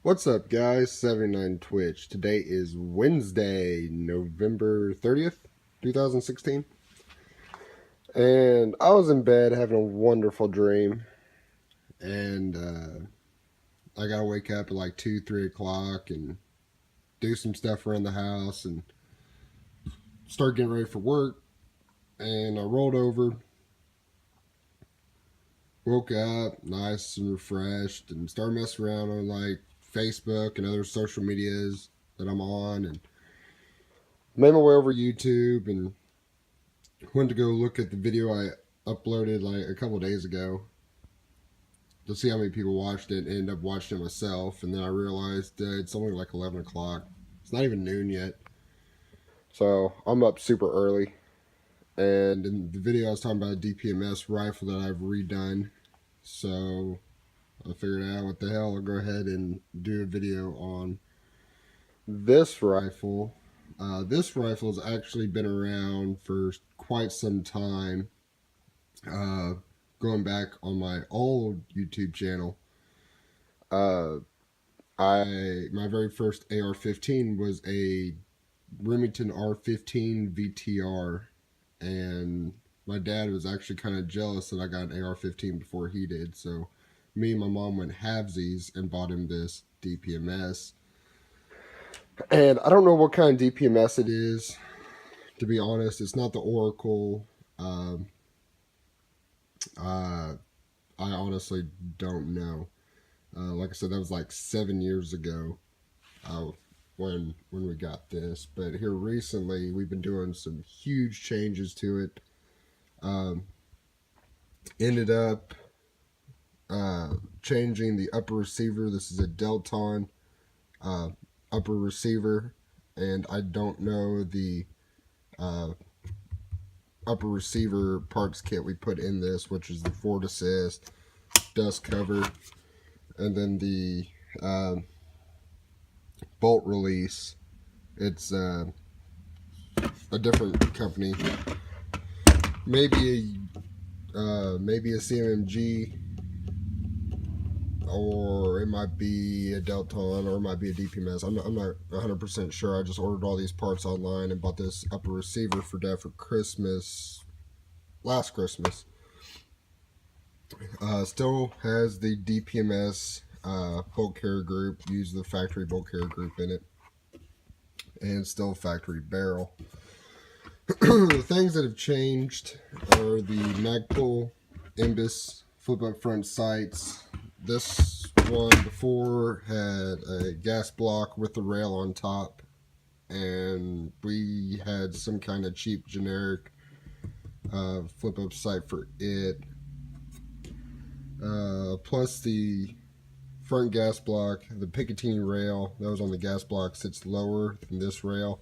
What's up, guys? 79 Twitch. Today is Wednesday, November 30th, 2016. And I was in bed having a wonderful dream. And I gotta wake up at like 2, 3 o'clock and do some stuff around the house and start getting ready for work. And I rolled over, woke up nice and refreshed, and started messing around on like Facebook and other social medias that I'm on, and made my way over YouTube and went to go look at the video I uploaded like a couple of days ago to see how many people watched it, and ended up watching it myself. And then I realized it's only like 11 o'clock. It's not even noon yet. So I'm up super early. And in the video I was talking about a DPMS rifle that I've redone. So I figured out what the hell, I'll go ahead and do a video on this rifle. This rifle has actually been around for quite some time. Going back on my old YouTube channel, my very first AR-15 was a Remington R-15 VTR, and my dad was actually kind of jealous that I got an AR-15 before he did, so me and my mom went halvesies and bought him this DPMS. And I don't know what kind of DPMS it is, to be honest. It's not the Oracle. I honestly don't know. Like I said, that was like 7 years ago when we got this. But here recently, we've been doing some huge changes to it. Ended up changing the upper receiver. This is a Delton upper receiver, and I don't know the upper receiver parts kit we put in this, which is the Ford Assist, dust cover, and then the bolt release. It's a different company, maybe a CMMG, or it might be a Delton, or it might be a DPMS. I'm not 100% sure. I just ordered all these parts online and bought this upper receiver for Dad for Christmas, last Christmas. Still has the DPMS bolt carrier group, use the factory bolt carrier group in it, and still factory barrel. The things that have changed are the Magpul Imbus flip up front sights. This one before had a gas block with the rail on top, and we had some kind of cheap generic flip up sight for it. Plus the front gas block, the Picatinny rail that was on the gas block sits lower than this rail.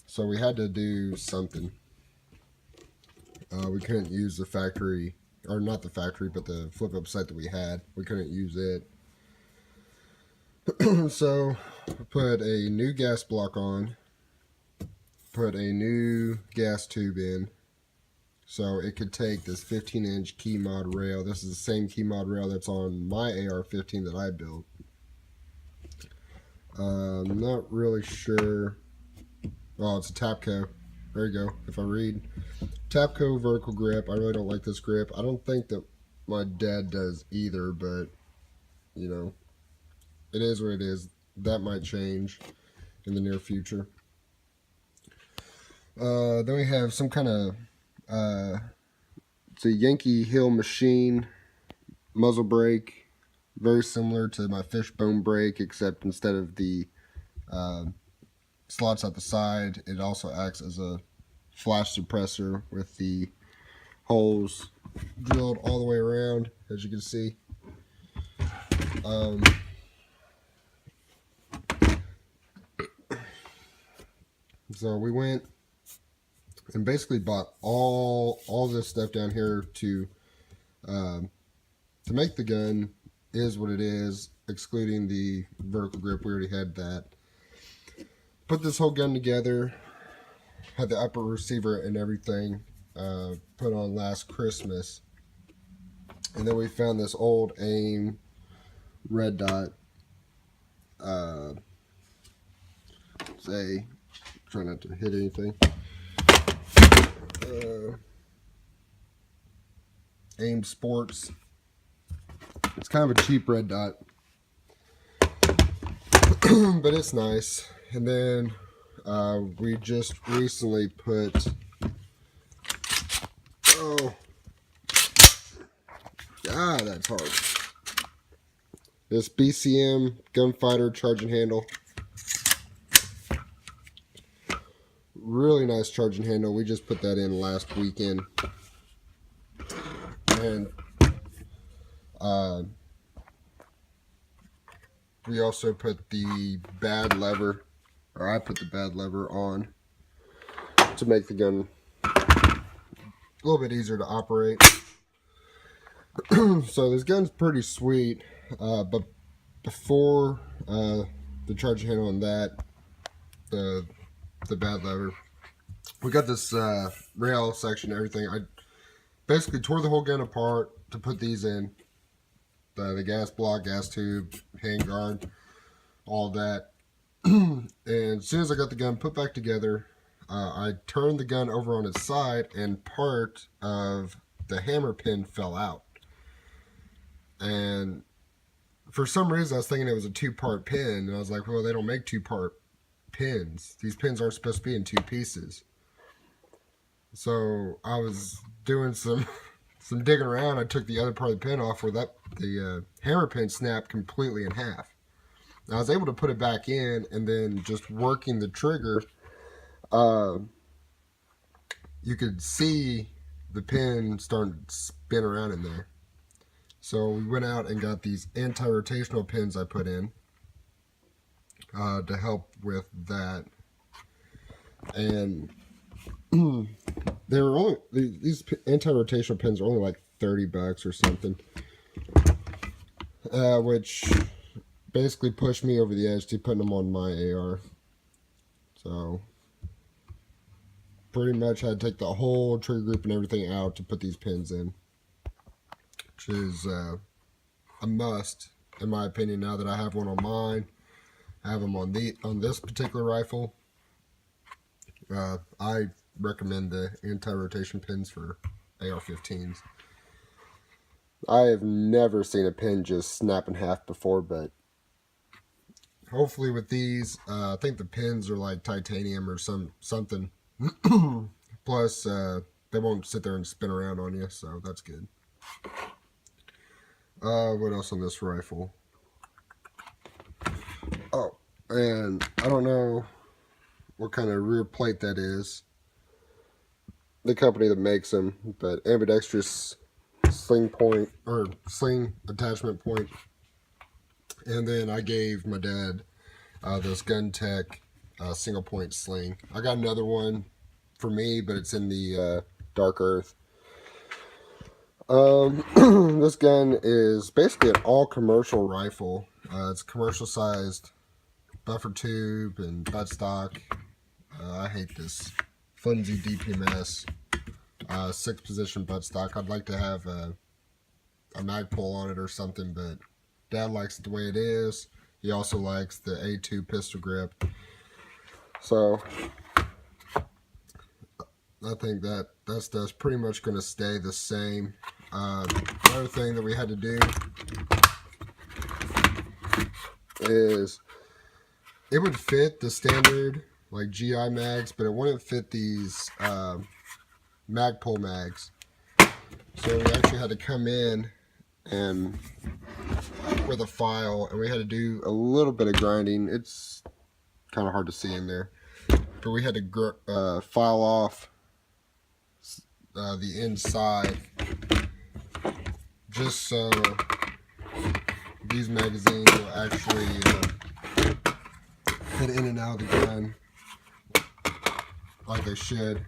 So we had to do something. We couldn't use the factory, or not the factory, but the flip up sight that we had. We couldn't use it. So I put a new gas block on, put a new gas tube in, so it could take this 15-inch key mod rail. This is the same key mod rail that's on my AR-15 that I built. I'm not really sure. Oh, it's a Tapco. There you go. If I read, Tapco vertical grip. I really don't like this grip. I don't think that my dad does either, but you know, it is what it is. That might change in the near future. Then we have some kind of it's a Yankee Hill Machine muzzle brake, very similar to my Fishbone brake, except instead of the slots at the side, it also acts as a flash suppressor with the holes drilled all the way around, as you can see. So we went and basically bought all this stuff down here to make the gun is what it is, excluding the vertical grip. We already had that. Put this whole gun together, had the upper receiver and everything put on last Christmas, and then we found this old AIM red dot say, try not to hit anything. AIM Sports. It's kind of a cheap red dot, but it's nice. And then we just recently put, oh, God, that's hard. This BCM Gunfighter charging handle. Really nice charging handle. We just put that in last weekend. And we also put the bad lever, or I put the bad lever on to make the gun a little bit easier to operate. So this gun's pretty sweet, but before the charging handle on that, the bad lever, we got this rail section and everything. I basically tore the whole gun apart to put these in. The gas block, gas tube, handguard, all that. And as soon as I got the gun put back together, I turned the gun over on its side and part of the hammer pin fell out. And for some reason I was thinking it was a two-part pin, and I was like, well, they don't make two-part pins. These pins aren't supposed to be in two pieces. So I was doing some digging around. I took the other part of the pin off where the hammer pin snapped completely in half. I was able to put it back in, and then just working the trigger, you could see the pin starting to spin around in there. So we went out and got these anti-rotational pins I put in to help with that. And they were only, these anti-rotational pins are only like $30 or something, which basically pushed me over the edge to putting them on my AR. So pretty much had to take the whole trigger group and everything out to put these pins in, which is a must in my opinion. Now that I have one on mine, I have them on this particular rifle. I recommend the anti-rotation pins for AR-15s. I have never seen a pin just snap in half before, but hopefully with these, I think the pins are like titanium or something. Plus, they won't sit there and spin around on you, so that's good. What else on this rifle? Oh, and I don't know what kind of rear plate that is, the company that makes them, but ambidextrous sling point, or sling attachment point. And then I gave my dad this Gun Tech single point sling. I got another one for me, but it's in the dark earth. This gun is basically an all commercial rifle. It's commercial sized buffer tube and buttstock. I hate this flimsy DPMS 6-position buttstock. I'd like to have a Magpul on it or something, but Dad likes it the way it is. He also likes the A2 pistol grip. So I think that stuff's pretty much going to stay the same. Another thing that we had to do is it would fit the standard like GI mags, but it wouldn't fit these Magpul mags. So we actually had to come in and with a file, and we had to do a little bit of grinding. It's kind of hard to see in there, but we had to file off the inside just so these magazines will actually fit in and out of the gun like they should.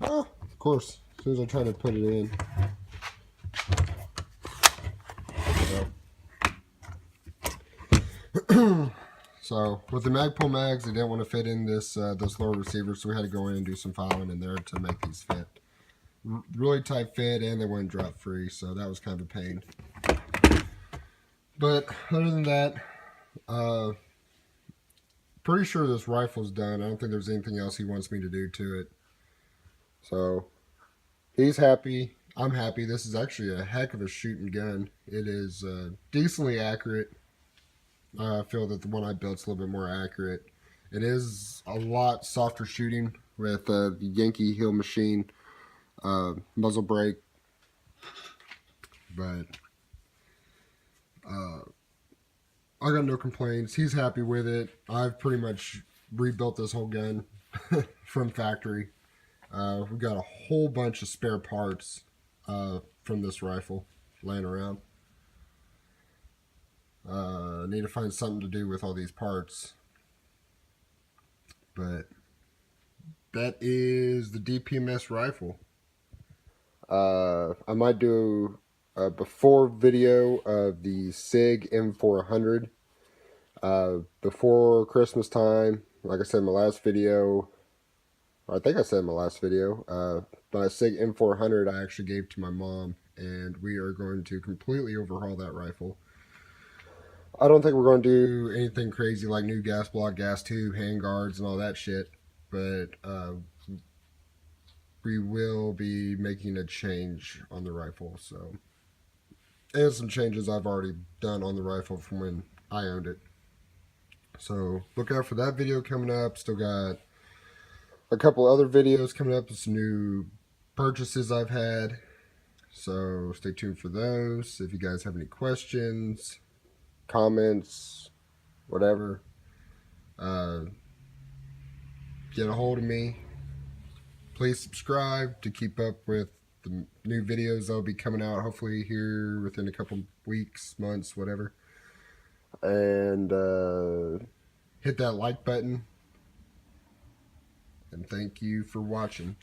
Oh, of course, as soon as I try to put it in. So with the Magpul mags, they didn't want to fit in this lower receiver, so we had to go in and do some filing in there to make these fit. Really tight fit, and they weren't drop free, so that was kind of a pain. But other than that, Uh, Pretty sure this rifle's done. I don't think there's anything else he wants me to do to it. So he's happy. I'm happy. This is actually a heck of a shooting gun. It is decently accurate. I feel that the one I built's a little bit more accurate. It is a lot softer shooting with the Yankee Hill machine muzzle brake, but uh, I got no complaints. He's happy with it. I've pretty much rebuilt this whole gun from factory. We got a whole bunch of spare parts from this rifle laying around. Need to find something to do with all these parts. But that is the DPMS rifle. I might do a before video of the SIG M400 before Christmas time. Like I said in my last video, I think I said in my last video, my SIG M400 I actually gave to my mom, and we are going to completely overhaul that rifle. I don't think we're going to do anything crazy like new gas block, gas tube, hand guards, and all that shit, but we will be making a change on the rifle. So, and some changes I've already done on the rifle from when I owned it. So look out for that video coming up. Still got a couple other videos coming up with some new purchases I've had. So stay tuned for those. If you guys have any questions, comments, whatever, get a hold of me. Please subscribe to keep up with the new videos that'll be coming out hopefully here within a couple weeks, months, whatever. And hit that like button. And thank you for watching.